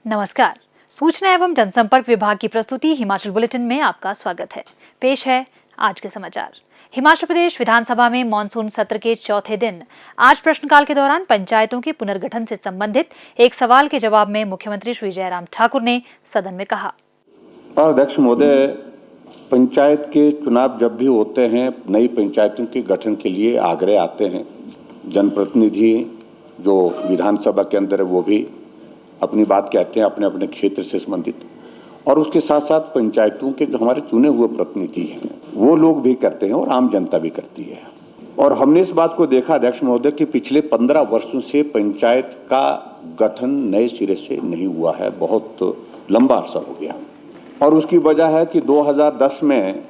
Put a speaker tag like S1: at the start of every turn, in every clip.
S1: नमस्कार। सूचना एवं जनसंपर्क विभाग की प्रस्तुति हिमाचल बुलेटिन में आपका स्वागत है। पेश है आज के समाचार। हिमाचल प्रदेश विधानसभा में मॉनसून सत्र के चौथे दिन आज प्रश्नकाल के दौरान पंचायतों के पुनर्गठन से संबंधित एक सवाल के जवाब में मुख्यमंत्री श्री जयराम ठाकुर ने सदन में कहा।
S2: अध्यक्ष महोदय, पंचायत के चुनाव जब भी होते हैं, नई पंचायतों के गठन के लिए आग्रह आते हैं। जनप्रतिनिधि जो विधानसभा के अंदर है वो भी अपनी बात कहते हैं अपने अपने क्षेत्र से संबंधित, और उसके साथ साथ पंचायतों के जो हमारे चुने हुए प्रतिनिधि हैं वो लोग भी करते हैं और आम जनता भी करती है। और हमने इस बात को देखा अध्यक्ष महोदय कि पिछले 15 वर्षों से पंचायत का गठन नए सिरे से नहीं हुआ है, बहुत लंबा अरसा हो गया। और उसकी वजह है कि 2010 में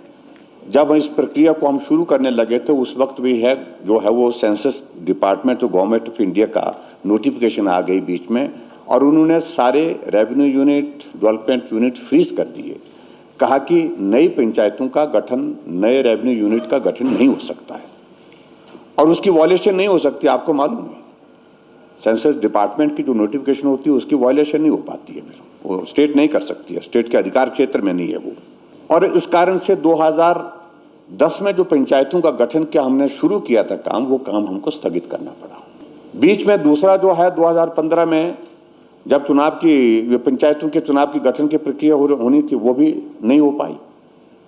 S2: जब इस प्रक्रिया को हम शुरू करने लगे थे, उस वक्त भी है जो है वो सेंसस डिपार्टमेंट जो गवर्नमेंट ऑफ इंडिया का नोटिफिकेशन आ गई बीच में, और उन्होंने सारे revenue unit, development unit freeze कर दिए। कहा कि नई पंचायतों का गठन, नए रेवेन्यू यूनिट का गठन नहीं हो सकता है और उसकी वॉयलेशन नहीं हो सकती। आपको मालूम है, सेंसस डिपार्टमेंट की जो नोटिफिकेशन होती है उसकी वॉयलेशन नहीं हो पाती है, वो स्टेट नहीं कर सकती है, स्टेट के अधिकार क्षेत्र में नहीं है वो। और उस कारण से 2010 में जो पंचायतों का गठन क्या हमने शुरू किया था काम, वो काम हमको स्थगित करना पड़ा। बीच में दूसरा जो है 2015 में जब चुनाव की पंचायतों के चुनाव की गठन की प्रक्रिया होनी थी, वो भी नहीं हो पाई।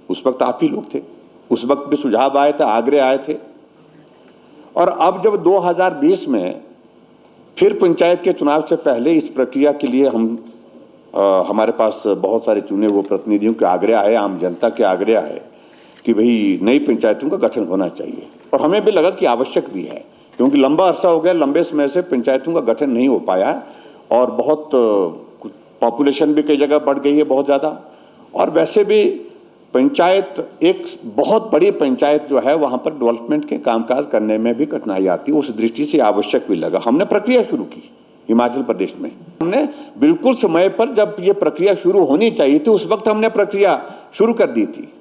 S2: उस वक्त आप ही लोग थे, उस वक्त भी सुझाव आए थे, आग्रह आए थे। और अब जब 2020 में फिर पंचायत के चुनाव से पहले इस प्रक्रिया के लिए हमारे पास बहुत सारे चुने हुए प्रतिनिधियों के आग्रह आए, आम जनता के आग्रह आए कि भाई नई पंचायतों का गठन होना चाहिए। और हमें भी लगा कि आवश्यक भी है, क्योंकि लंबा अरसा हो गया, लंबे समय से पंचायतों का गठन नहीं हो पाया और बहुत पॉपुलेशन भी कई जगह बढ़ गई है बहुत ज़्यादा। और वैसे भी पंचायत एक बहुत बड़ी पंचायत जो है वहाँ पर डेवलपमेंट के कामकाज करने में भी कठिनाई आती है, उस दृष्टि से आवश्यक भी लगा। हमने प्रक्रिया शुरू की हिमाचल प्रदेश में। हमने बिल्कुल समय पर जब ये प्रक्रिया शुरू होनी चाहिए थी, उस वक्त हमने प्रक्रिया शुरू कर दी थी।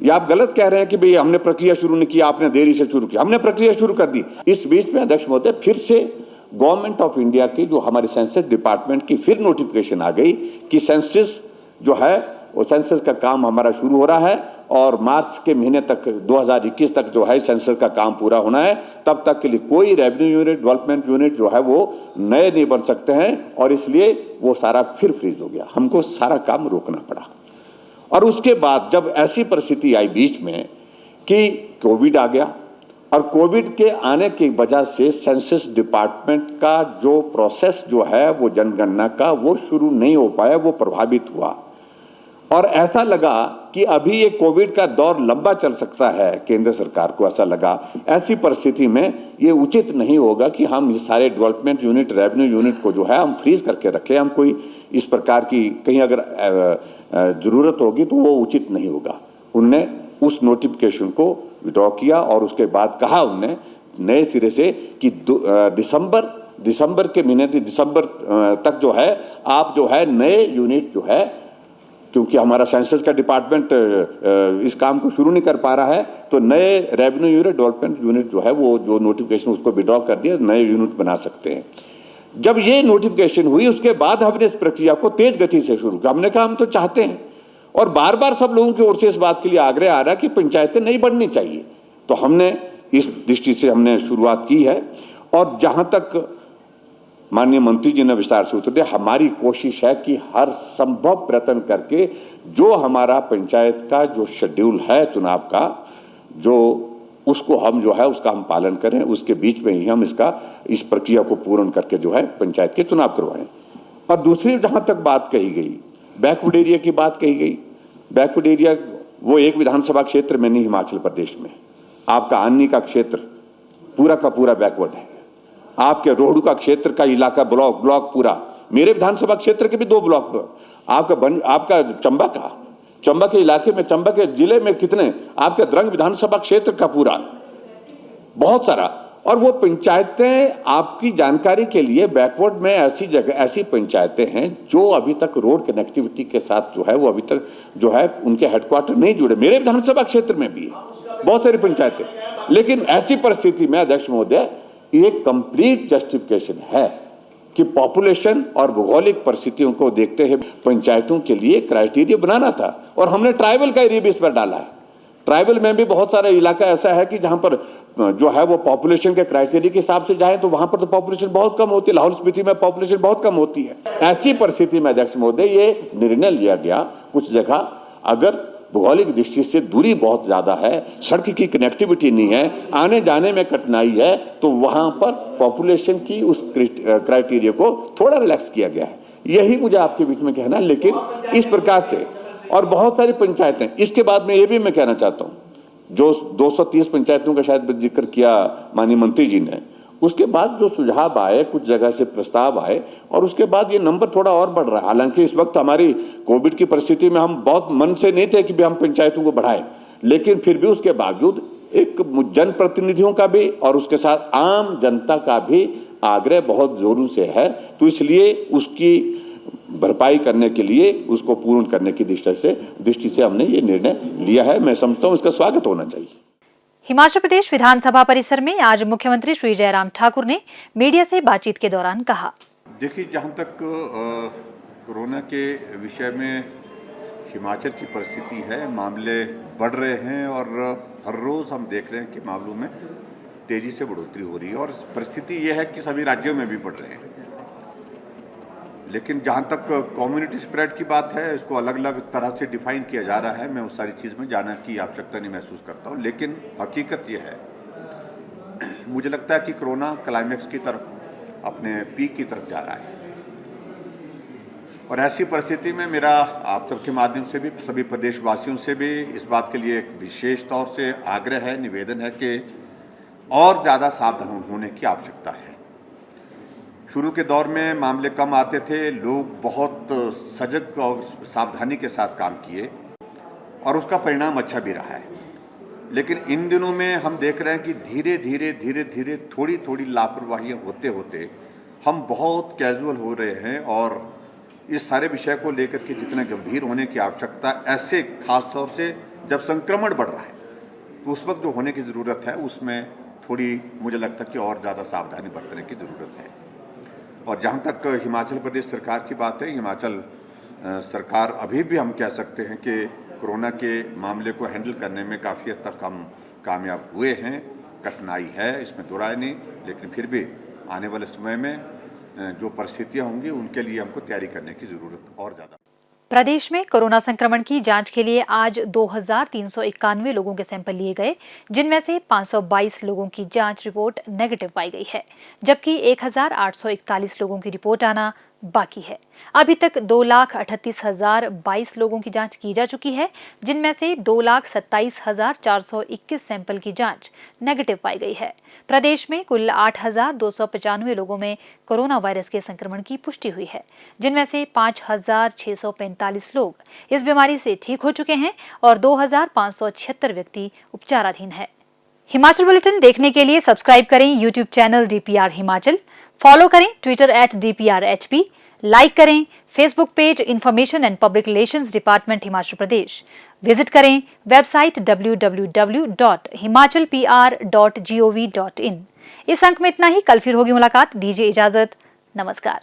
S2: या आप गलत कह रहे हैं कि भाई हमने प्रक्रिया शुरू नहीं की, आपने देरी से शुरू की। हमने प्रक्रिया शुरू कर दी। इस बीच में अध्यक्ष महोदय फिर से गवर्नमेंट ऑफ इंडिया की जो हमारे सेंसस डिपार्टमेंट की फिर नोटिफिकेशन आ गई कि सेंसस जो है वो सेंसस का काम हमारा शुरू हो रहा है और मार्च के महीने तक 2021 तक जो है सेंसस का काम पूरा होना है। तब तक के लिए कोई रेवेन्यू यूनिट, डेवलपमेंट यूनिट जो है वो नए नहीं बन सकते हैं, और इसलिए वो सारा फिर फ्रीज हो गया। हमको सारा काम रोकना पड़ा। और उसके बाद जब ऐसी परिस्थिति आई बीच में कि कोविड आ गया, और कोविड के आने की वजह से सेंसस डिपार्टमेंट का जो प्रोसेस जो है वो जनगणना का वो शुरू नहीं हो पाया, वो प्रभावित हुआ। और ऐसा लगा कि अभी ये कोविड का दौर लंबा चल सकता है, केंद्र सरकार को ऐसा लगा। ऐसी परिस्थिति में ये उचित नहीं होगा कि हम ये सारे डेवलपमेंट यूनिट, रेवेन्यू यूनिट को जो है हम फ्रीज करके रखें। हम कोई इस प्रकार की कहीं अगर जरूरत होगी तो वो उचित नहीं होगा। उनने उस नोटिफिकेशन को विड्रॉ किया और उसके बाद कहा उनने नए सिरे से कि दिसंबर के महीने दिसंबर तक जो है आप जो है नए यूनिट जो है, क्योंकि हमारा सेंसस का डिपार्टमेंट इस काम को शुरू नहीं कर पा रहा है, तो नए रेवेन्यू यूनिट, डेवलपमेंट यूनिट जो है वो जो नोटिफिकेशन उसको विड्रॉ कर दिया, नए यूनिट बना सकते हैं। जब ये नोटिफिकेशन हुई उसके बाद हमने इस प्रक्रिया को तेज गति से शुरू किया। हमने कहा हम तो चाहते हैं, और बार बार सब लोगों की ओर से इस बात के लिए आग्रह आ रहा है कि पंचायतें नहीं बढ़नी चाहिए, तो हमने इस दृष्टि से हमने शुरुआत की है। और जहां तक माननीय मंत्री जी ने विस्तार से उत्तर दिया, हमारी कोशिश है कि हर संभव प्रयत्न करके जो हमारा पंचायत का जो शेड्यूल है चुनाव का, जो उसको हम जो है उसका हम पालन करें, उसके बीच में ही हम इस प्रक्रिया को पूर्ण करके जो है पंचायत के चुनाव करवाएं। और दूसरी जहां तक बात कही गई, बैकवर्ड एरिया की बात कही गई। बैकवर्ड एरिया वो एक विधानसभा क्षेत्र में नहीं, हिमाचल प्रदेश में आपका आनी का क्षेत्र पूरा का पूरा बैकवर्ड है। आपके रोहडू का क्षेत्र का इलाका ब्लॉक पूरा, मेरे विधानसभा क्षेत्र के भी 2 ब्लॉक, आपका चंबा के इलाके में, चंबा के जिले में कितने, आपके द्रंग विधानसभा क्षेत्र का पूरा बहुत सारा। और वो पंचायतें आपकी जानकारी के लिए बैकवर्ड में ऐसी जगह, ऐसी पंचायतें हैं जो अभी तक रोड कनेक्टिविटी के साथ जो है वो अभी तक जो है उनके हेडक्वार्टर नहीं जुड़े। मेरे विधानसभा क्षेत्र में भी है बहुत सारी पंचायतें। लेकिन ऐसी परिस्थिति में अध्यक्ष महोदय एक कंप्लीट जस्टिफिकेशन है कि पॉपुलेशन और भौगोलिक परिस्थितियों को देखते हुए पंचायतों के लिए क्राइटेरिया बनाना था, और हमने ट्राइबल का एरिया भी इस पर डाला है। ट्राइबल में भी बहुत सारा इलाका ऐसा है कि जहां पर जो है वो पॉपुलेशन के क्राइटेरिया के हिसाब से जाए तो वहां पर तो पॉपुलेशन बहुत कम होती है, लाहौल स्पीति में पॉपुलेशन बहुत कम होती है। ऐसी परिस्थिति में अध्यक्ष महोदय ये निर्णय लिया गया, कुछ जगह अगर भौगोलिक दृष्टि से दूरी बहुत ज्यादा है, सड़क की कनेक्टिविटी नहीं है, आने जाने में कठिनाई है, तो वहां पर पॉपुलेशन की उस क्राइटेरिया को थोड़ा रिलैक्स किया गया है। यही मुझे आपके बीच में कहना, लेकिन इस प्रकार से और बहुत सारी पंचायतें, इसके बाद में ये भी मैं कहना चाहता हूं, जो 230 पंचायतों का शायद जिक्र किया माननीय मंत्री जी ने, उसके बाद जो सुझाव आए, कुछ जगह से प्रस्ताव आए, और उसके बाद ये नंबर थोड़ा और बढ़ रहा है। हालांकि इस वक्त हमारी कोविड की परिस्थिति में हम बहुत मन से नहीं थे कि हम पंचायतों को बढ़ाएं, लेकिन फिर भी उसके बावजूद एक जनप्रतिनिधियों का भी और उसके साथ आम जनता का भी आग्रह बहुत जोरों से है, तो इसलिए उसकी भरपाई करने के लिए, उसको पूर्ण करने की दृष्टि से हमने ये निर्णय लिया है। मैं समझता हूँ इसका स्वागत होना चाहिए।
S1: हिमाचल प्रदेश विधानसभा परिसर में आज मुख्यमंत्री श्री जयराम ठाकुर ने मीडिया से बातचीत के दौरान कहा,
S2: देखिए, जहाँ तक कोरोना के विषय में हिमाचल की परिस्थिति है, मामले बढ़ रहे हैं और हर रोज हम देख रहे हैं कि मामलों में तेजी से बढ़ोतरी हो रही है, और परिस्थिति यह है कि सभी राज्यों में भी बढ़ रहे हैं। लेकिन जहाँ तक कम्युनिटी स्प्रेड की बात है, इसको अलग अलग तरह से डिफाइन किया जा रहा है। मैं उस सारी चीज़ में जाने की आवश्यकता नहीं महसूस करता हूँ, लेकिन हकीकत यह है, मुझे लगता है कि कोरोना क्लाइमेक्स की तरफ, अपने पीक की तरफ जा रहा है, और ऐसी परिस्थिति में मेरा आप सबके माध्यम से भी, सभी प्रदेशवासियों से भी इस बात के लिए एक विशेष तौर से आग्रह है, निवेदन है कि और ज़्यादा सावधान होने की आवश्यकता है। शुरू के दौर में मामले कम आते थे, लोग बहुत सजग और सावधानी के साथ काम किए, और उसका परिणाम अच्छा भी रहा है। लेकिन इन दिनों में हम देख रहे हैं कि धीरे धीरे थोड़ी थोड़ी लापरवाहियाँ होते होते हम बहुत कैजुअल हो रहे हैं, और इस सारे विषय को लेकर के जितने गंभीर होने की आवश्यकता, ऐसे खास तौर से जब संक्रमण बढ़ रहा है, तो उस वक्त जो होने की ज़रूरत है, उसमें थोड़ी मुझे लगता है कि और ज़्यादा सावधानी बरतने की ज़रूरत है। और जहाँ तक हिमाचल प्रदेश सरकार की बात है, हिमाचल सरकार अभी भी हम कह सकते हैं कि कोरोना के मामले को हैंडल करने में काफ़ी हद तक हम कामयाब हुए हैं। कठिनाई है, इसमें दो राय नहीं, लेकिन फिर भी आने वाले समय में जो परिस्थितियाँ होंगी, उनके लिए हमको तैयारी करने की ज़रूरत और ज़्यादा।
S1: प्रदेश में कोरोना संक्रमण की जांच के लिए आज 2391 लोगों के सैंपल लिए गए, जिनमें से 522 लोगों की जांच रिपोर्ट नेगेटिव पाई गई है, जबकि 1841 लोगों की रिपोर्ट आना बाकी है। अभी तक 2,38,022 लोगों की जांच की जा चुकी है, जिनमें से 2,27,421 सैंपल की जांच नेगेटिव पाई गई है। प्रदेश में कुल 8,295 लोगों में कोरोना वायरस के संक्रमण की पुष्टि हुई है, जिनमें से 5,645 लोग इस बीमारी से ठीक हो चुके हैं और 2,576 व्यक्ति उपचाराधीन है। हिमाचल बुलेटिन देखने के लिए सब्सक्राइब करें YouTube channel DPR Himachal, follow करें ट्विटर @DPRHP, लाइक करें Facebook page information and public relations department Himachal Pradesh, visit करें वेबसाइट www.himachalpr.gov.in। इस अंक में इतना ही, कल फिर होगी मुलाकात, दीजिए इजाजत, नमस्कार।